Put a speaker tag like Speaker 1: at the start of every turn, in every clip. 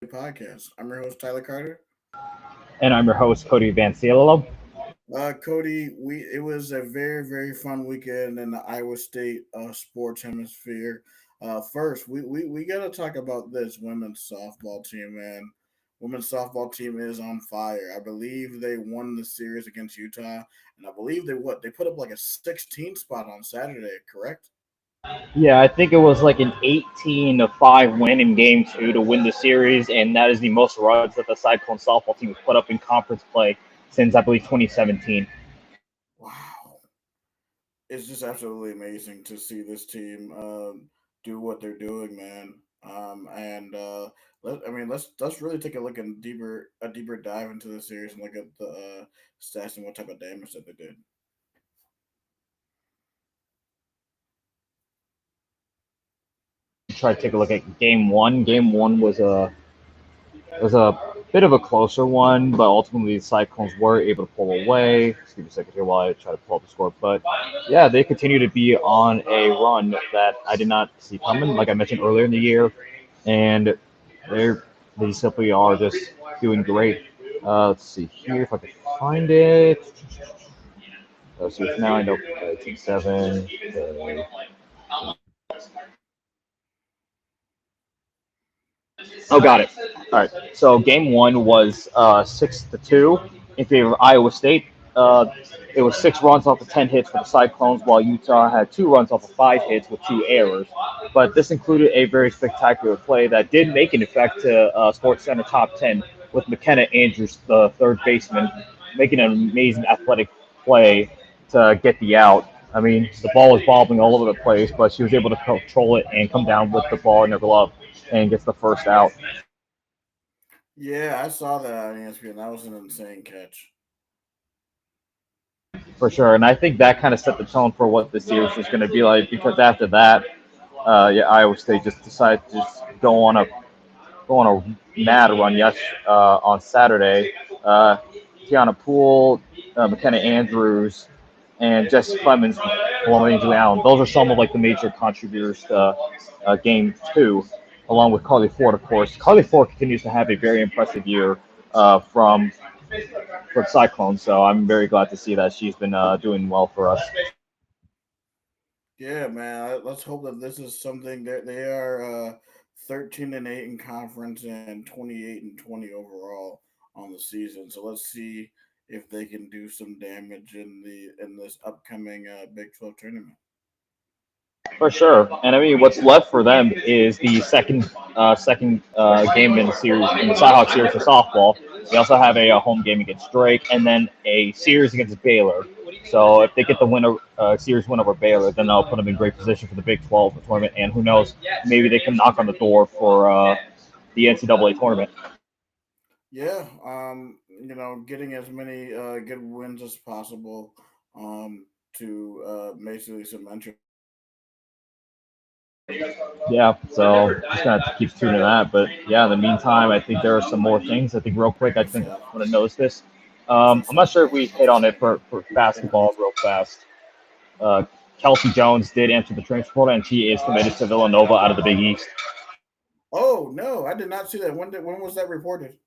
Speaker 1: podcast. I'm your host, Tyler Carter.
Speaker 2: And I'm your host, Cody Vanciello.
Speaker 1: Cody, we it was a very fun weekend in the Iowa State sports hemisphere. First, we got to talk about this women's softball team, man. Women's softball team is on fire. I believe they won the series against Utah, and I believe they put up like a 16 spot on Saturday. Correct?
Speaker 2: Yeah, I think it was like an 18-5 win in game two to win the series, and that is the most runs that the Cyclone softball team has put up in conference play since, I believe, 2017.
Speaker 1: Wow, it's just absolutely amazing to see this team do what they're doing, man. And let's really take a look and deeper dive into the series and look at the stats and what type of damage that they did.
Speaker 2: Try to take a look at game one. Game one was a bit of a closer one, but ultimately the Cyclones were able to pull away. Just give me a second here while I try to pull up the score. But yeah, they continue to be on a run that I did not see coming, like I mentioned earlier in the year, and they're they simply are just doing great. Let's see here if I can find it. So it's now I know 7. Oh, got it. All right. So game one was 6-2 in favor of Iowa State. Uh, it was 6 runs off of 10 hits for the Cyclones, while Utah had 2 runs off of 5 hits with 2 errors. But this included a very spectacular play that did make an effect to Sports Center top 10 with McKenna Andrews, the third baseman, making an amazing athletic play to get the out. I mean, the ball was bobbling all over the place, but she was able to control it and come down with the ball in her glove and gets the first out.
Speaker 1: Yeah, I saw that on ESPN. That was an insane catch.
Speaker 2: For sure. And I think that kind of set the tone for what the series was going to be like because after that, yeah, Iowa State just decided to just go on a mad run. Yes, on Saturday, Tiana Poole, McKenna Andrews, and Jesse Clemens, along with Angel Allen. Those are some of like the major contributors to Game Two, along with Carly Ford, of course. Carly Ford continues to have a very impressive year from for Cyclone, so I'm very glad to see that she's been doing well for us.
Speaker 1: Yeah, man. Let's hope that this is something that they are 13-8 in conference and 28-20 overall on the season. So let's see if they can do some damage in this upcoming Big 12 tournament.
Speaker 2: For sure, and I mean, what's left for them is the second game in the series in the Cyhawk series for softball. They also have a home game against Drake, and then a series against Baylor. So if they get the winner series win over Baylor, then they'll put them in great position for the Big 12 tournament. And who knows, maybe they can knock on the door for the NCAA tournament.
Speaker 1: Yeah, getting as many good wins as possible to basically cement your.
Speaker 2: Yeah, so just gonna have to keep tuning that. But yeah, in the meantime, I think there are some more things. I think real quick, I think I want to notice this. I'm not sure if we hit on it for basketball real fast. Uh, Kelsey Jones did enter the transfer portal, and she is committed to Villanova out of the Big East.
Speaker 1: Oh no, I did not see that. When was that reported?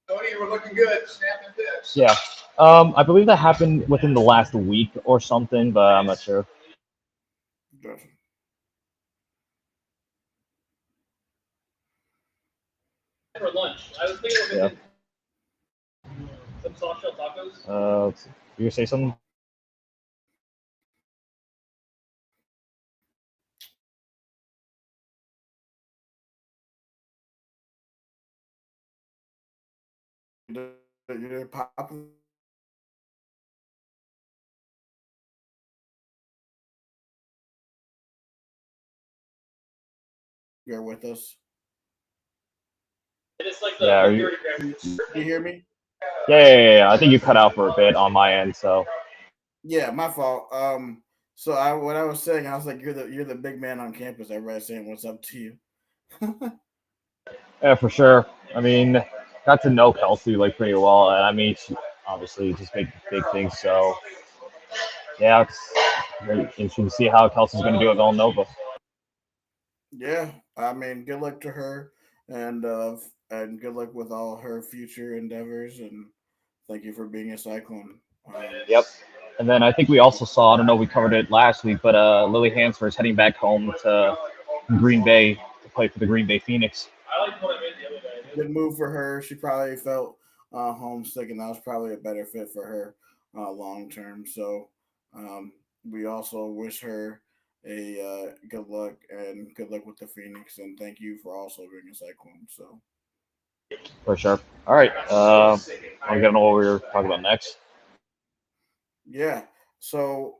Speaker 3: Tony, you were looking good. Snapping this.
Speaker 2: Yeah, I believe that happened within the last week or something, but I'm not sure.
Speaker 1: Gotcha.
Speaker 3: For lunch, I was thinking of
Speaker 2: Yeah.
Speaker 3: some soft shell tacos.
Speaker 2: You say something?
Speaker 1: You're popular with us.
Speaker 3: And it's like the
Speaker 2: Yeah,
Speaker 3: 30 gram.
Speaker 1: You hear me?
Speaker 2: yeah. I think you cut out for a bit on my end, so.
Speaker 1: Yeah, my fault. So what I was saying, I was like, you're the big man on campus. Everybody's saying what's up to you.
Speaker 2: Yeah, for sure. I mean, got to know Kelsey like pretty well, and I mean, she obviously just big things. So yeah, it's very interesting to see how Kelsey's going to do at Villanova.
Speaker 1: Yeah, I mean, good luck to her and good luck with all her future endeavors. And thank you for being a Cyclone.
Speaker 2: Yep. And then I think we also saw, I don't know, we covered it last week, but Lily Hansford is heading back home to Green Bay to play for the Green Bay Phoenix.
Speaker 1: Good move for her. She probably felt homesick, and that was probably a better fit for her long term. So um, we also wish her a good luck and good luck with the Phoenix, and thank you for also being a Cyclone. So
Speaker 2: For sure. All right. I don't know what we were talking about next.
Speaker 1: yeah, so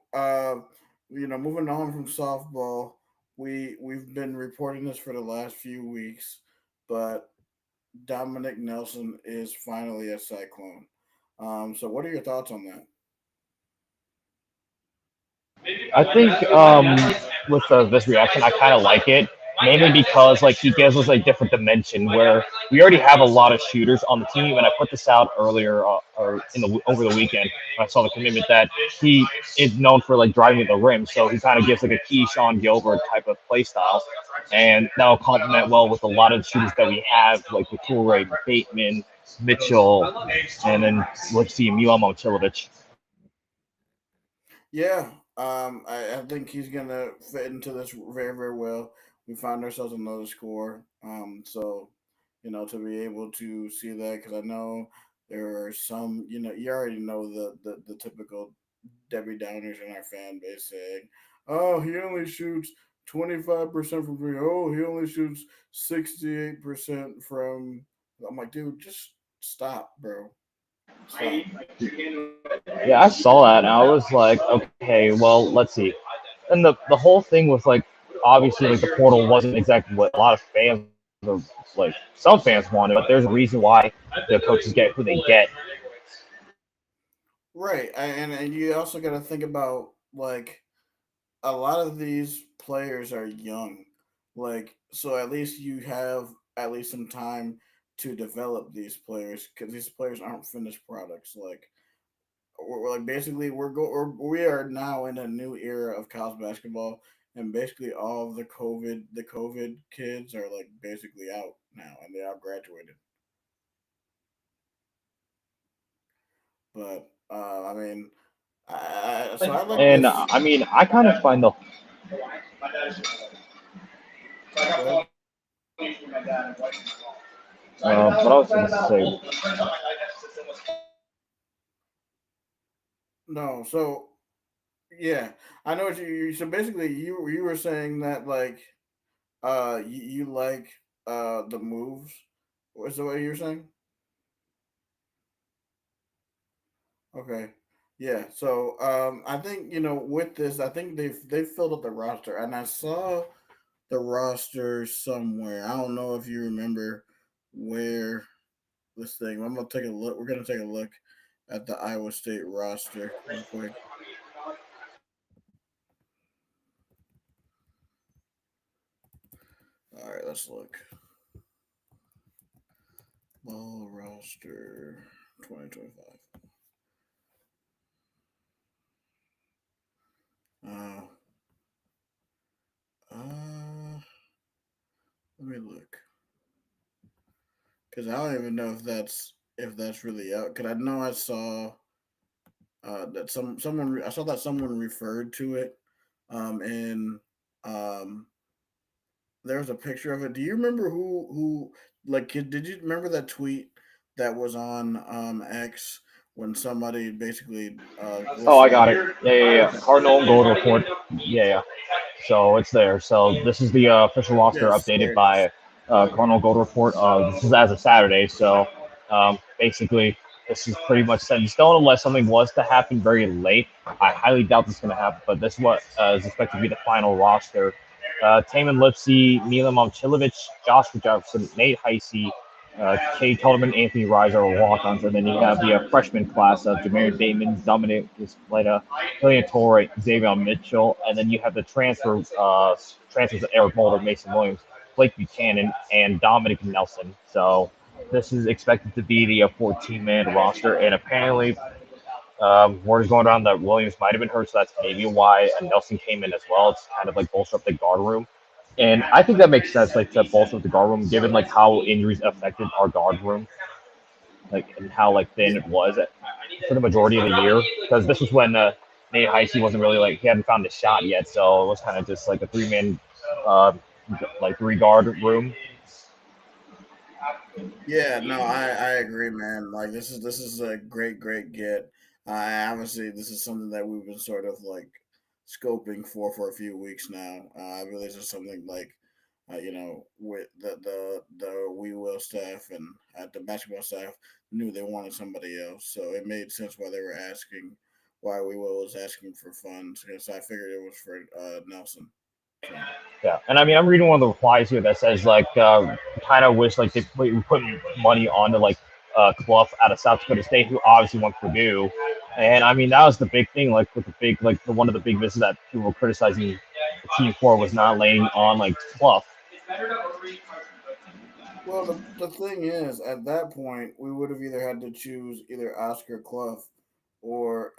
Speaker 1: moving on from softball, we've been reporting this for the last few weeks, but Dominick Nelson is finally a Cyclone. So what are your thoughts on that?
Speaker 2: I think with this reaction, I kind of like it, mainly because like he gives us a different dimension where we already have a lot of shooters on the team, and I put this out earlier or in the over the weekend. I saw the commitment that he is known for like driving to the rim, so he kind of gives like a key Sean Gilbert type of play style, and that'll complement well with a lot of the shooters that we have, like with Toure, Bateman, Mitchell, and then let's see, Milan Momcilovic.
Speaker 1: Yeah, I think he's gonna fit into this very, very well. We found ourselves another score. So to be able to see that, because I know there are some, you already know the typical Debbie Downers in our fan base saying, "Oh, he only shoots 25% from three. Oh, he only shoots 68% from." I'm like, dude, just stop, bro. Stop.
Speaker 2: Yeah, I saw that and I was like, okay, well, let's see. And the whole thing was like, obviously, like the portal wasn't exactly what a lot of fans or like some fans wanted, but there's a reason why the coaches get who they get.
Speaker 1: Right, and you also got to think about like a lot of these players are young, like so at least you have at least some time to develop these players because these players aren't finished products. Like we're like basically we are now in a new era of college basketball, and basically all of the COVID kids are like basically out now and they all graduated. But I mean, so I like
Speaker 2: And
Speaker 1: this.
Speaker 2: I mean, I kind of find the
Speaker 1: Go ahead.
Speaker 2: what I was going to say.
Speaker 1: No, so yeah, I know what so basically you were saying that like you like the moves. What's the way you were saying? Okay. Yeah. So I think with this I think they've filled up the roster, and I saw the roster somewhere. I don't know if you remember where this thing. I'm gonna take a look. We're gonna take a look at the Iowa State roster real quick. All right, let's look. Ball roster 2025. Uh, uh, let me look because I don't even know if that's really out. Because I know I saw that I saw that someone referred to it, and um, there was a picture of it. Do you remember who like did you remember that tweet that was on X when somebody basically
Speaker 2: Oh, I
Speaker 1: listed out?
Speaker 2: got it. Yeah, yeah, yeah.
Speaker 1: Okay,
Speaker 2: Cardinal and Gold report. Yeah, yeah. So it's there. So this is the official roster
Speaker 1: yes, there
Speaker 2: updated
Speaker 1: it is.
Speaker 2: by Cardinal Gold Report. This is as of Saturday. So basically, this is pretty much set in stone unless something was to happen very late. I highly doubt this is going to happen, but this is what is expected to be the final roster. Taman Lipsy, Mila Momcilovic, Joshua Jefferson, Nate Heisey, Kay Kellerman, Anthony Reiser are walk-ons, and then you have the freshman class of Jamarian Bateman, Dominic Nispleta, Killian Torrey, Xavier Mitchell, and then you have the transfers of Eric Mulder, Mason Williams, Blake Buchanan, and Dominick Nelson. So this is expected to be the 14-man roster, and apparently word is going around that Williams might have been hurt, so that's maybe why Nelson came in as well. It's kind of like bolster up the guard room. And I think that makes sense, like to bolster the guard room, given like how injuries affected our guard room, like and how like thin
Speaker 1: Yeah,
Speaker 2: it was for the majority of the year. Because this was when Nate Heisey wasn't really like he hadn't found his shot yet, so it was kind of just like a three-man, uh, like three guard room.
Speaker 1: yeah, no, I agree, man. Like this is a great get. Obviously, this is something that we've been sort of like scoping for a few weeks now. I believe this is something like, with the We Will staff and the basketball staff knew they wanted somebody else, so it made sense why they were asking, why We Will was asking for funds. Because I figured it was for Nelson. So.
Speaker 2: Yeah, and I mean, I'm reading one of the replies here that says like, kind of wish like they put money onto like Clough out of South Dakota State, who obviously went Purdue, and I mean that was the big thing, like with the big like the one of the big misses that people were criticizing the team for was not laying on like Clough.
Speaker 1: Well, the thing is, at that point, we would have either had to choose either Oscar Clough or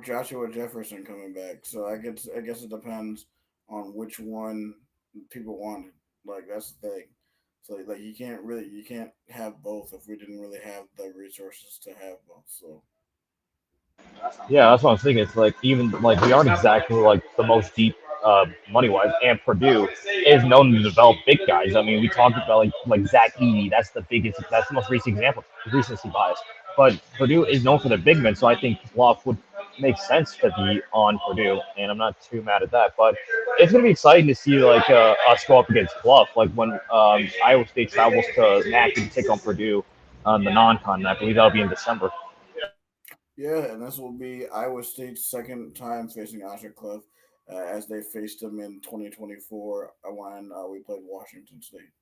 Speaker 1: Joshua Jefferson coming back. So I guess it depends on which one people wanted. Like that's the thing. So like you can't have both if we didn't really have the resources to have both. So
Speaker 2: Yeah, that's what I'm thinking. It's like even like we aren't exactly like the most deep money wise, and Purdue is known to develop big guys. I mean, we talked about like Zach Edey. That's the most recent example, recency bias. But Purdue is known for their big men, so I think Bluff would make sense to be on Purdue, and I'm not too mad at that. But it's gonna be exciting to see like us go up against Bluff, like when Iowa State travels to Mackey to take on Purdue on the non-con. I believe that'll be in December.
Speaker 1: yeah, and this will be Iowa State's second time facing Oscar Clough, as they faced him in 2024 when we played Washington State.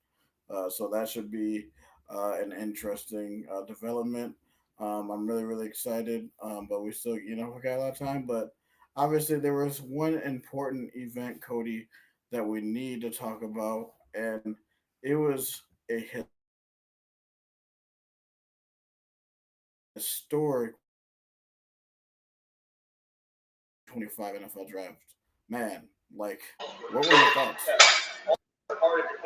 Speaker 1: So that should be an interesting development. I'm really excited, but we still, we got a lot of time. But obviously, there was one important event, Cody, that we need to talk about, and it was a historic 25 NFL draft. Man, like, what were your thoughts?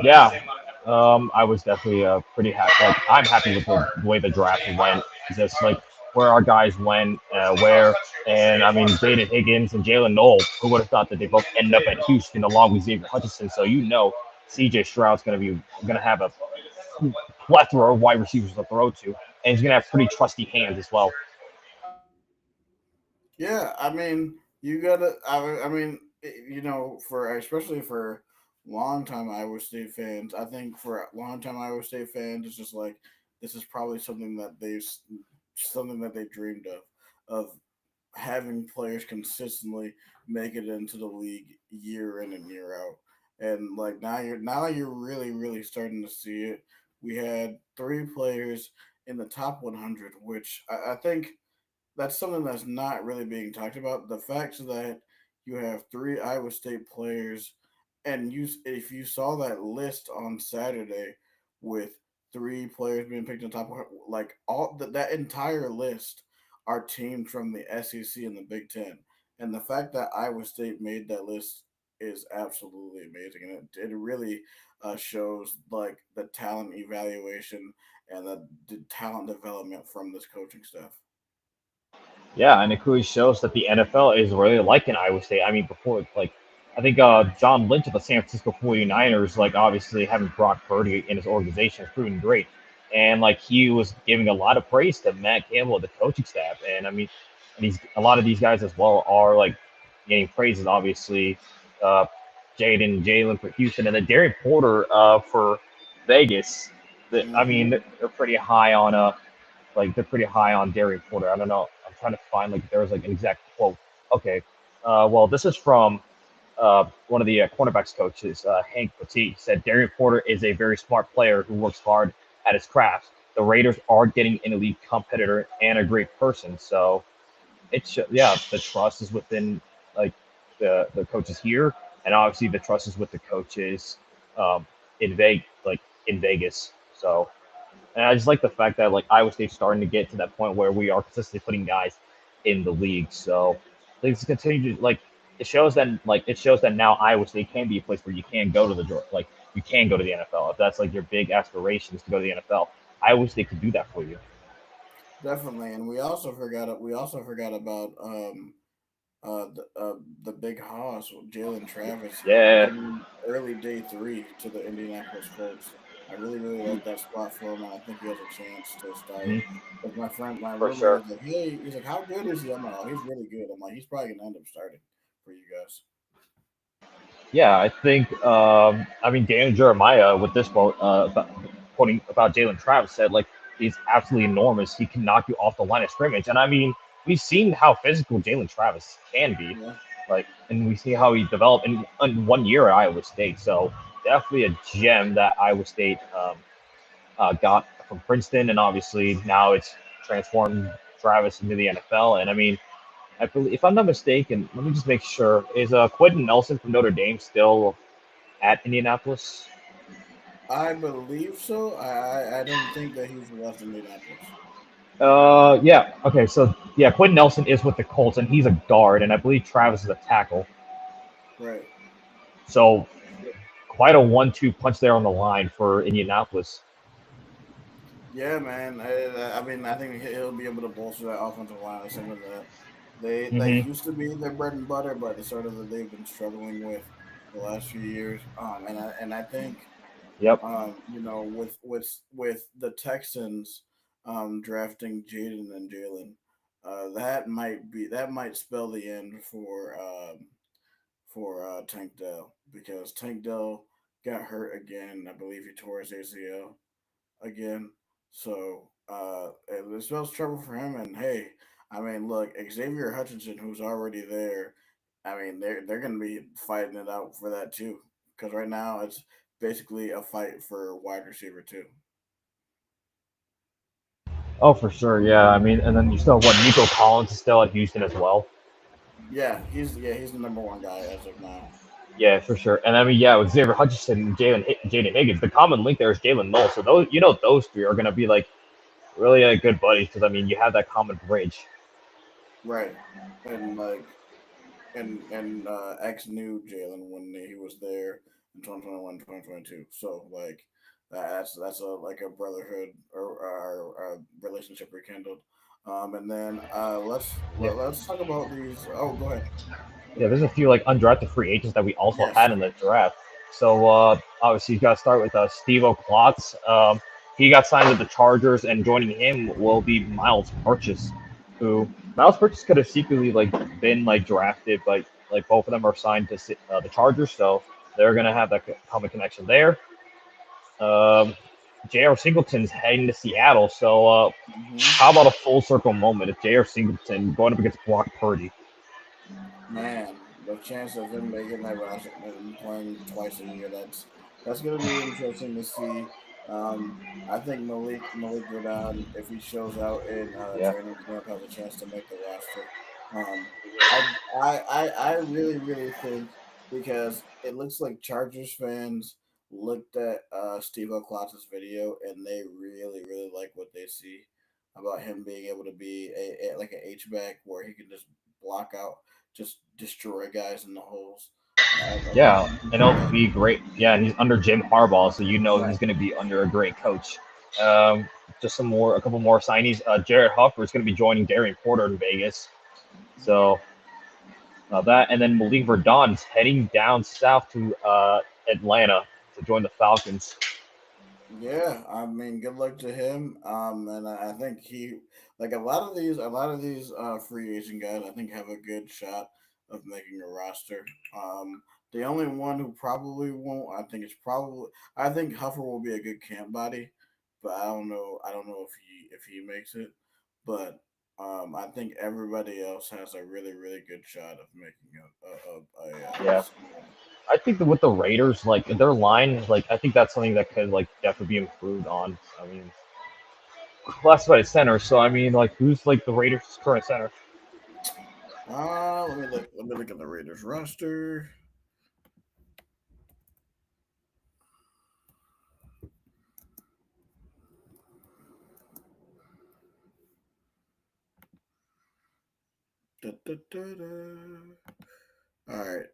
Speaker 2: Yeah, I was definitely pretty happy. Like, I'm happy with the way the draft went. Just like where our guys went, where, and I mean, Jaden Higgins and Jalen Noel. Who would have thought that they both end up at Houston along with Xavier Hutchinson? So CJ Stroud's gonna have a plethora of wide receivers to throw to, and he's gonna have pretty trusty hands as well.
Speaker 1: Yeah, I mean, you gotta. I mean, for especially for longtime Iowa State fans, I think for longtime Iowa State fans, it's just like this is probably something that they dreamed of having players consistently make it into the league year in and year out. And like now you're really starting to see it. We had three players in the top 100, which I think that's something that's not really being talked about. The fact that you have three Iowa State players, and if you saw that list on Saturday with three players being picked on top of like that entire list are teams from the SEC and the Big Ten, and the fact that Iowa State made that list is absolutely amazing, and it really shows like the talent evaluation and the talent development from this coaching staff.
Speaker 2: Yeah, and it clearly shows that the NFL is really liking Iowa State. I mean, before, like, I think John Lynch of the San Francisco 49ers, like, obviously having Brock Purdy in his organization is proven great. And, like, he was giving a lot of praise to Matt Campbell, the coaching staff. And, I mean, a lot of these guys as well are, like, getting praises, obviously. Uh, Jalen for Houston, and then Darian Porter for Vegas. I mean,
Speaker 1: Hmm.
Speaker 2: they're pretty high on they're pretty high on Darian Porter. I don't know. I'm trying to find like there was like an exact quote. Okay. Well, this is from one of the cornerbacks coaches, Hank Petit. He said Darian Porter is a very smart player who works hard at his craft. The Raiders are getting an elite competitor and a great person. So yeah, the trust is within like the coaches here, and obviously the trust is with the coaches um, in Vegas. So and I just like the fact that like Iowa State's starting to get to that point where we are consistently putting guys in the league. So things continue to like it shows that now Iowa State can be a place where you can go to you can go to the NFL if that's like your big aspirations to go to the NFL. Iowa State could do that for you.
Speaker 1: Definitely, and we also forgot about the big hoss, Jalen Travis,
Speaker 2: Yeah,
Speaker 1: getting early day three to the Indianapolis Colts. I really, really like that spot for him, and I think he has a chance to start.
Speaker 2: mhm,
Speaker 1: But my
Speaker 2: for
Speaker 1: roommate
Speaker 2: sure.
Speaker 1: was like, "Hey, he's like, how good is he?" I'm like, "Oh, he's really good." I'm like, "He's probably gonna end up starting for you guys."
Speaker 2: Yeah, I think. I mean, Daniel Jeremiah with this quote, quoting about Jalen Travis said like he's absolutely enormous. He can knock you off the line of scrimmage, and I mean we've seen how physical Jalen Travis can be,
Speaker 1: Yeah,
Speaker 2: and we see how he developed in 1 year at Iowa State. So definitely a gem that Iowa State got from Princeton, and obviously now it's transformed Travis into the NFL. And I mean, I believe, if I'm not mistaken, let me just make sure. Is Quentin Nelson from Notre Dame still at Indianapolis?
Speaker 1: I believe so. I don't think that he's left Indianapolis.
Speaker 2: Yeah. Okay. So yeah, Quentin Nelson is with the Colts, and he's a guard, and I believe Travis is a tackle.
Speaker 1: Right.
Speaker 2: So quite a one-two punch there on the line for Indianapolis.
Speaker 1: Yeah, man. I mean, I think he'll be able to bolster that offensive line. That's something that they
Speaker 2: Hmm.
Speaker 1: used to be their bread and butter, but it's sort of that they've been struggling with the last few years. And I think
Speaker 2: Yep.
Speaker 1: with the Texans drafting Jaden and Jalen, that might spell the end for Tank Dell, because Tank Dell got hurt again. I believe he tore his ACL again. So it spells trouble for him. And hey, I mean, look, Xavier Hutchinson, who's already there, I mean, they're going to be fighting it out for that too. Because right now it's basically a fight for wide receiver too.
Speaker 2: Oh, for sure. Yeah. I mean, and then you still have what Nico Collins is still at Houston as well.
Speaker 1: Yeah, he's the number one guy as of now.
Speaker 2: Yeah, for sure. And I mean, yeah, with Xavier Hutchinson and Jaden Higgins, the common link there is Jalen Knowles. So those three are going to be like really good buddies because I mean, you have that common bridge.
Speaker 1: Right, and X knew Jalen when he was there in 2021, 2022. So like that's a like a brotherhood or relationship rekindled. And then
Speaker 2: Yeah.
Speaker 1: let's talk about these. Oh, go ahead. Go
Speaker 2: Yeah,
Speaker 1: ahead.
Speaker 2: there's a few like undrafted free agents that we also
Speaker 1: Yes.
Speaker 2: had in the draft. So obviously you got to start with Steve Klotz. He got signed with the Chargers, and joining him will be Miles Purchase, who Miles Purchase could have secretly like been like drafted, but like both of them are signed to the Chargers, so they're gonna have that common connection there. Um, J.R. Singleton's heading to Seattle, so
Speaker 1: Hmm.
Speaker 2: how about a full circle moment if J.R. Singleton going up against Brock Purdy?
Speaker 1: Man, the chance of him making that roster and playing twice a year, that's gonna be interesting to see. I think Malik Verdon, if he shows out in
Speaker 2: Yeah.
Speaker 1: training camp, has a chance to make the roster. Um, I I really really think, because it looks like Chargers fans looked at Steve O'Clock's video and they really really like what they see about him being able to be a like an H back where he can just block out, just destroy guys in the holes. I
Speaker 2: Yeah,
Speaker 1: think he
Speaker 2: and
Speaker 1: can do
Speaker 2: it'll
Speaker 1: that.
Speaker 2: be great. Yeah, and he's under Jim Harbaugh, so you know
Speaker 1: Right.
Speaker 2: he's going to be under a great coach. Just a couple more signees. Jared Huffer is going to be joining Darian Porter in Vegas. So that, and then Malik Verdon's heading down south to Atlanta to join the Falcons.
Speaker 1: Yeah, I mean, good luck to him. And I think he, like a lot of these free agent guys, I think have a good shot of making a roster. The only one who probably won't, I think Huffer will be a good camp body, but I don't know if he makes it. But I think everybody else has a really really good shot of making
Speaker 2: Yeah,
Speaker 1: somewhere.
Speaker 2: I think that with the Raiders, like their line, like I think that's something that could like definitely be improved on. I mean, classified center. So I mean, like who's like the Raiders' current center?
Speaker 1: Let me look. Let me look at the Raiders roster. Da, da, da, da. All right.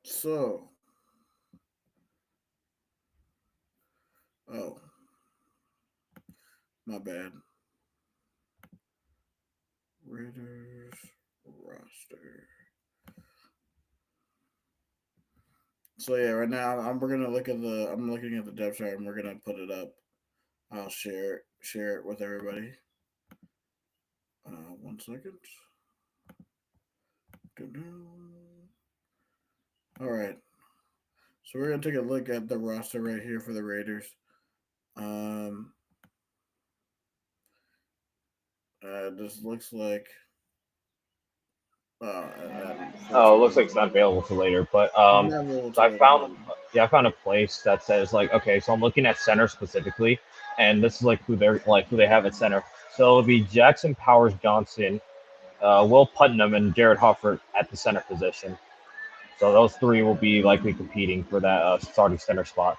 Speaker 1: So, oh, my bad. Raiders roster. So yeah, right now we're gonna look at the. I'm looking at the depth chart, and we're gonna put it up. I'll share it with everybody. 1 second. All right. So we're gonna take a look at the roster right here for the Raiders. Um, this looks like.
Speaker 2: Oh, it looks like
Speaker 1: Unfortunately,
Speaker 2: it's not available for later. But
Speaker 1: he's not able
Speaker 2: so
Speaker 1: to
Speaker 2: I
Speaker 1: later.
Speaker 2: found, yeah, I found a place that says like, okay, so I'm looking at center specifically, and this is like who they have at center. So it'll be Jackson Powers Johnson, Will Putnam, and Jared Hufford at the center position. So those three will be likely competing for that starting center spot.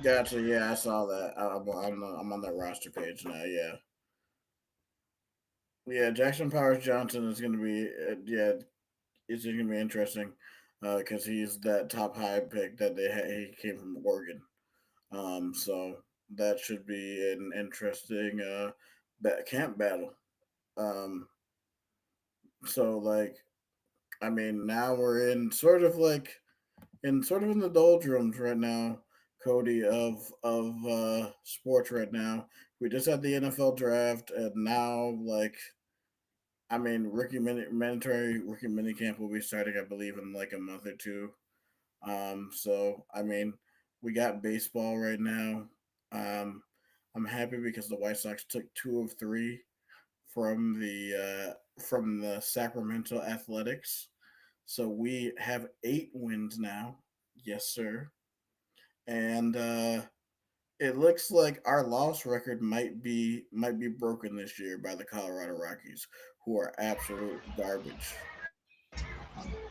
Speaker 1: Gotcha. Yeah, I saw that. I'm on that roster page now. Yeah. Yeah, Jackson Powers Johnson is going to be yeah, it's going to be interesting because he's that top high pick that he came from Oregon. So that should be an interesting camp battle. Um, so like I mean now we're in sort of in the doldrums right now, Cody of sports right now. We just had the NFL draft, and now I mean, mandatory rookie minicamp will be starting, I believe, in like a month or two. So I mean, we got baseball right now. Um, I'm happy because the White Sox took 2 of 3 from the Sacramento Athletics, so we have 8 wins now. Yes, sir. And it looks like our loss record might be broken this year by the Colorado Rockies, who are absolute garbage.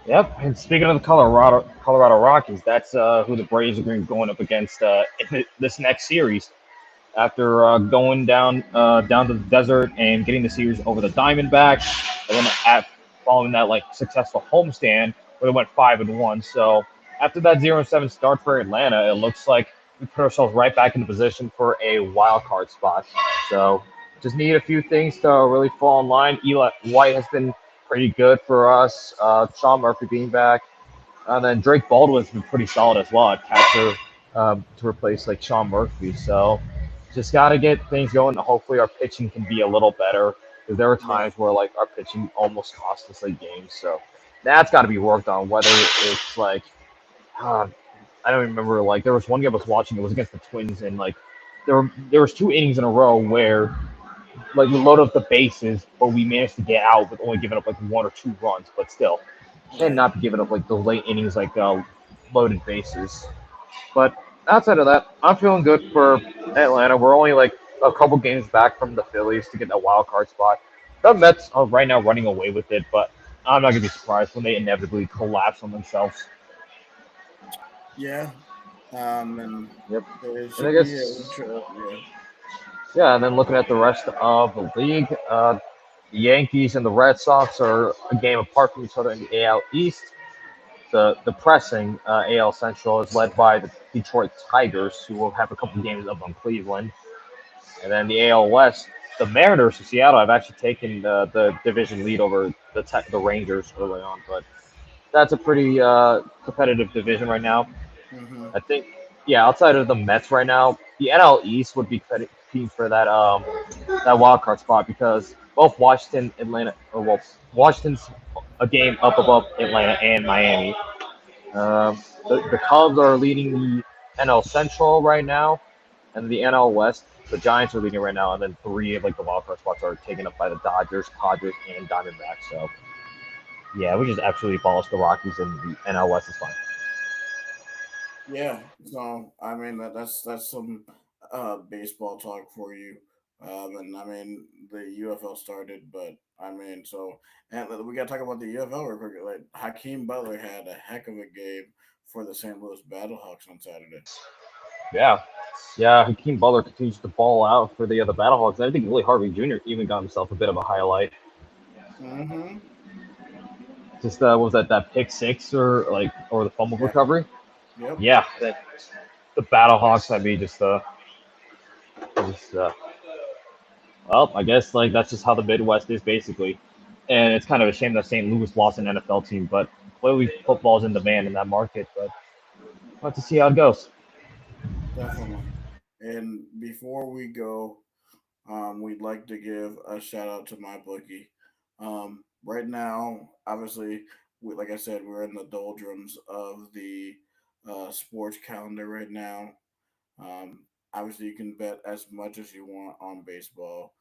Speaker 2: Yep. And speaking of the Colorado Rockies, that's who the Braves are going up against in this next series. After going down to the desert and getting the series over the Diamondbacks, and then following that like successful homestand where they went 5-1. So after that 0-7 start for Atlanta, it looks like we put ourselves right back into position for a wild card spot. So just need a few things to really fall in line. Eli White has been pretty good for us. Sean Murphy being back, and then Drake Baldwin's been pretty solid as well at catcher to replace like Sean Murphy. So just got to get things going. Hopefully our pitching can be a little better because there were
Speaker 1: Yeah,
Speaker 2: times where like our pitching almost cost us like games. So that's got to be worked on. Whether it's like uh, I don't remember like there was one game I was watching. It was against the Twins and like there was 2 innings in a row where like we loaded up the bases, but we managed to get out with only giving up like 1 or 2 runs. But still,
Speaker 1: right.
Speaker 2: cannot be giving up like the late innings like loaded bases. But outside of that, I'm feeling good for Atlanta. We're only like a couple games back from the Phillies to get that wild card spot. The Mets are right now running away with it, but I'm not gonna be surprised when they inevitably collapse on themselves.
Speaker 1: Yeah, and
Speaker 2: Yep.
Speaker 1: it
Speaker 2: And I
Speaker 1: should be
Speaker 2: guess
Speaker 1: yeah.
Speaker 2: yeah. And then looking at the rest of the league, the Yankees and the Red Sox are a game apart from each other in the AL East. The pressing AL Central is led by the Detroit Tigers, who will have a couple games up on Cleveland. And then the AL West, the Mariners of Seattle have actually taken the division lead over the Rangers early on, but that's a pretty competitive division right now.
Speaker 1: Hmm.
Speaker 2: I think, yeah, outside of the Mets right now, the NL East would be competing for that wild card spot because both Washington, Atlanta, or well, Washington's a game up above Atlanta and Miami. The Cubs are leading the NL Central right now, and the NL West, the Giants are leading right now, and then three of like the wild card spots are taken up by the Dodgers, Padres, and Diamondbacks. So yeah, we just absolutely abolished the Rockies, and the NL West is fine.
Speaker 1: Yeah. So I mean that's some baseball talk for you. And I mean the UFL started, but I mean and we gotta talk about the UFL real quick. Like Hakeem Butler had a heck of a game for the St. Louis Battlehawks on Saturday.
Speaker 2: Yeah, yeah. Hakeem Butler continues to ball out for the Battlehawks. I think Willie Harvey Jr. even got himself a bit of a highlight.
Speaker 1: Mm-hmm.
Speaker 2: Just was that pick six or the fumble
Speaker 1: Yeah.
Speaker 2: recovery?
Speaker 1: Yep.
Speaker 2: Yeah, the Battlehawks. I mean, just well, I guess like that's just how the Midwest is basically, and it's kind of a shame that St. Louis lost an NFL team, but clearly football is in demand in that market. But we'll have to see how it goes.
Speaker 1: Definitely. And before we go, we'd like to give a shout out to MyBookie. Right now, obviously, like I said, we're in the doldrums of the sports calendar right now. Obviously, you can bet as much as you want on baseball.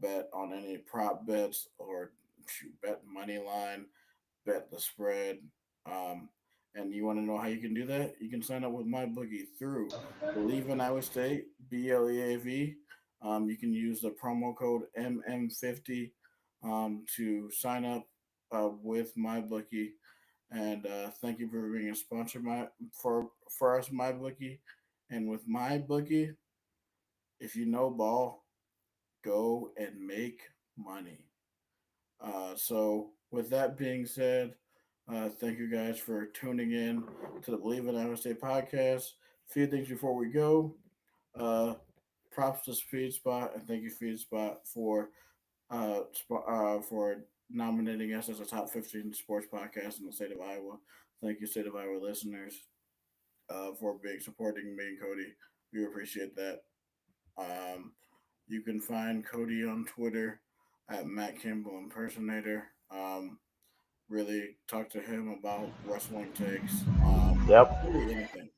Speaker 1: Bet on any prop bets or shoot, bet money line, bet the spread. Um, and you want to know how you can do that? You can sign up with MyBookie through Bleav in Iowa State, BLEAV. You can use the promo code MM50 to sign up with MyBookie. And thank you for being a sponsor for us, MyBookie. And with MyBookie, if you know ball, go and make money. So, with that being said, thank you guys for tuning in to the Bleav in Iowa State podcast. A few things before we go. Uh, Props to Speed Spot and thank you Speed Spot for nominating us as a top 15 sports podcast in the state of Iowa. Thank you, state of Iowa listeners, for being supporting me and Cody. We appreciate that. Um, you can find Cody on Twitter at Matt Kimball Impersonator. Really talk to him about wrestling takes.
Speaker 2: Yep.
Speaker 1: Really anything.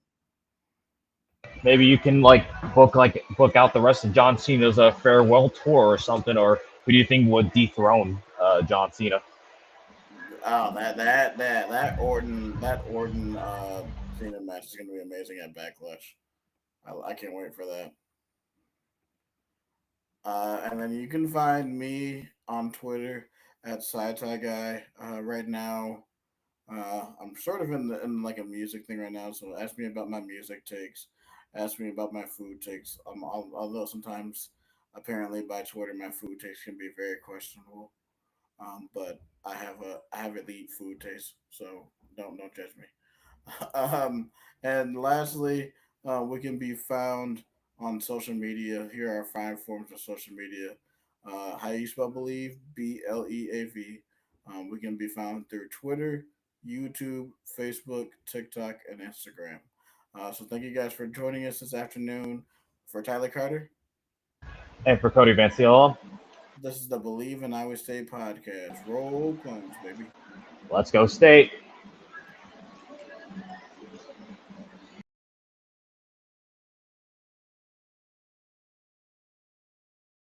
Speaker 2: Maybe you can book out the rest of John Cena's farewell tour or something, or who do you think would dethrone John Cena?
Speaker 1: Oh, that Orton Cena match is gonna be amazing at Backlash. I can't wait for that. And then you can find me on Twitter at SciTi Guy. Right now, I'm sort of in like a music thing right now. So ask me about my music takes. Ask me about my food takes. Although sometimes, apparently by Twitter, my food takes can be very questionable. But I have elite food taste, so don't judge me. um, and lastly, we can be found on social media. Here are 5 forms of social media. How you spell Bleav? BLEAV. We can be found through Twitter, YouTube, Facebook, TikTok, and Instagram. So thank you guys for joining us this afternoon. For Tyler Carter,
Speaker 2: And for Cody Vanciola,
Speaker 1: this is the Bleav in Iowa State podcast. Roll clones, baby.
Speaker 2: let's go State.